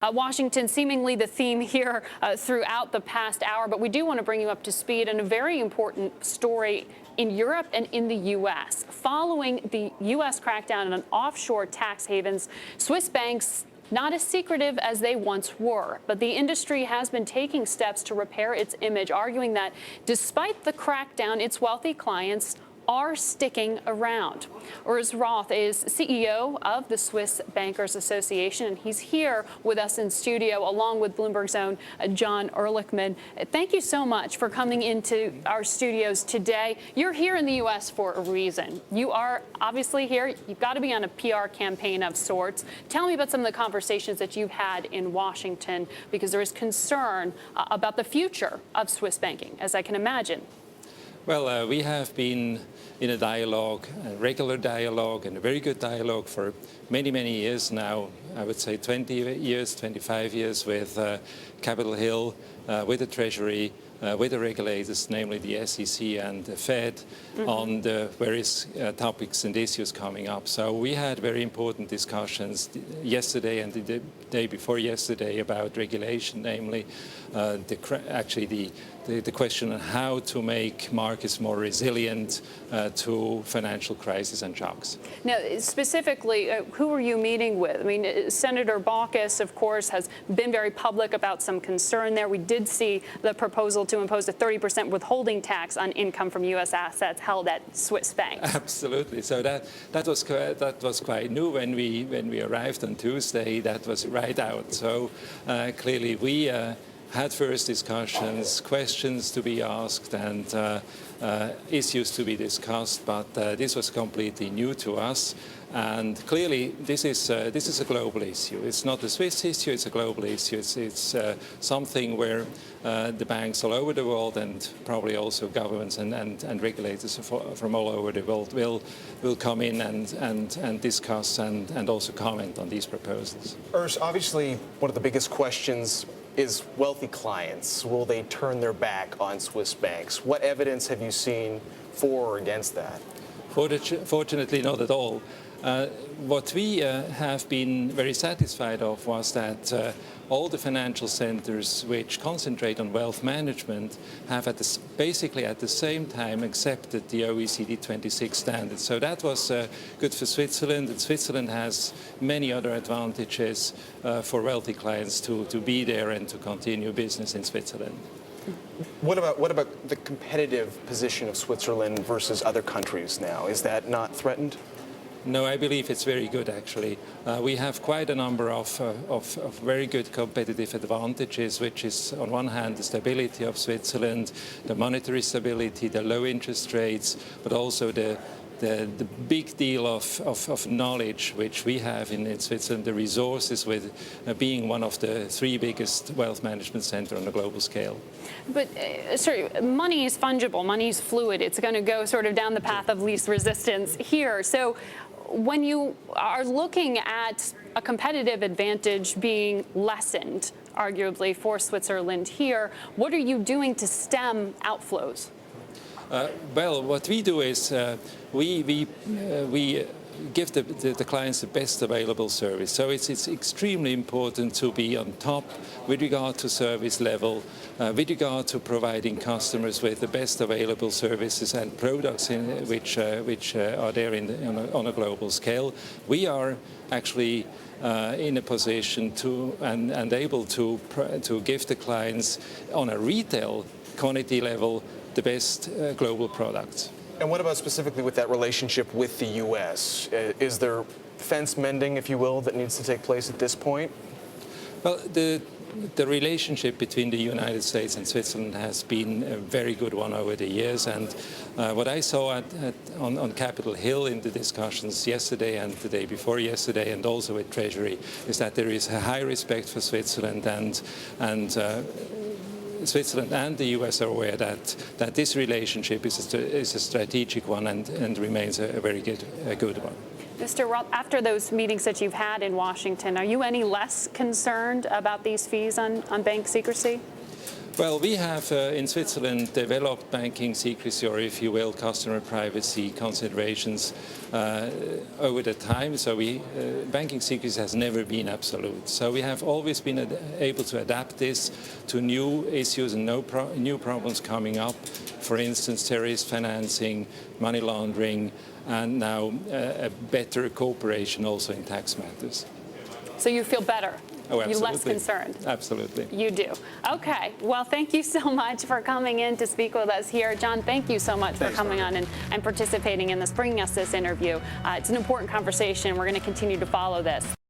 Washington, seemingly the theme here throughout the past hour, but we do want to bring you up to speed on a very important story in Europe and in the U.S. Following the U.S. crackdown on offshore tax havens, Swiss banks not as secretive as they once were, but the industry has been taking steps to repair its image, arguing that despite the crackdown, its wealthy clients are sticking around. Urs Roth is CEO of the Swiss Bankers Association, and he's here with us in studio, along with Bloomberg's own John Erlichman. Thank you so much for coming into our studios today. You're here in the U.S. for a reason. You are obviously here. You've got to be on a PR campaign of sorts. Tell me about some of the conversations that you've had in Washington, because there is concern about the future of Swiss banking, as I can imagine. Well, we have been in a dialogue, a regular dialogue, and a very good dialogue for many, many years now. I would say 20 years, 25 years with Capitol Hill, with the Treasury, with the regulators, namely the SEC and the Fed, on the various topics and issues coming up. So we had very important discussions yesterday and the day before yesterday about regulation, namely the question on how to make markets more resilient to financial crisis and shocks. Now, specifically, who are you meeting with? I mean, Senator Baucus, of course, has been very public about some concern there. We did see the proposal to impose a 30% withholding tax on income from U.S. assets held at Swiss banks. Absolutely. So that was quite new when we arrived on Tuesday. That was right out. So clearly we had first discussions, questions to be asked, and issues to be discussed, but this was completely new to us. And clearly, this is a global issue. It's not a Swiss issue; it's a global issue. It's something where the banks all over the world, and probably also governments and regulators from all over the world, will come in and discuss and also comment on these proposals. Urs, obviously, one of the biggest questions is wealthy clients. Will they turn their back on Swiss banks? What evidence have you seen for or against that? Fortunately, not at all. What we have been very satisfied of was that all the financial centers which concentrate on wealth management have basically at the same time accepted the OECD 26 standards. So that was good for Switzerland, and Switzerland has many other advantages for wealthy clients to be there and to continue business in Switzerland. What about the competitive position of Switzerland versus other countries now? Is that not threatened? No, I believe it's very good, actually. We have quite a number of very good competitive advantages, which is, on one hand, the stability of Switzerland, the monetary stability, the low interest rates, but also the big deal of knowledge which we have in Switzerland, the resources with being one of the 3 biggest wealth management centers on a global scale. But, sorry, money is fungible, money is fluid. It's going to go sort of down the path of least resistance here. So when you are looking at a competitive advantage being lessened, arguably, for Switzerland here, what are you doing to stem outflows? Well, what we do is we give the clients the best available service. So it's extremely important to be on top with regard to service level, with regard to providing customers with the best available services and products which are there on a global scale. We are actually in a position to and able to give the clients on a retail quantity level the best global products. And what about specifically with that relationship with the U.S.? Is there fence mending, if you will, that needs to take place at this point? Well, the relationship between the United States and Switzerland has been a very good one over the years. And what I saw on Capitol Hill in the discussions yesterday and the day before yesterday, and also with Treasury, is that there is a high respect for Switzerland, and Switzerland and the U.S. are aware that this relationship is a strategic one and remains a very good one. Mr. Roth, after those meetings that you've had in Washington, are you any less concerned about these fees on bank secrecy? Well, we have in Switzerland developed banking secrecy, or if you will, customer privacy considerations over the time. So banking secrecy has never been absolute. So we have always been able to adapt this to new issues and new problems coming up. For instance, terrorist financing, money laundering, and now a better cooperation also in tax matters. So you feel better? Oh, absolutely. You're less concerned? Absolutely. You do. Okay. Well, thank you so much for coming in to speak with us here. John, thank you so much for coming on and participating in this, bringing us this interview. It's an important conversation. We're going to continue to follow this.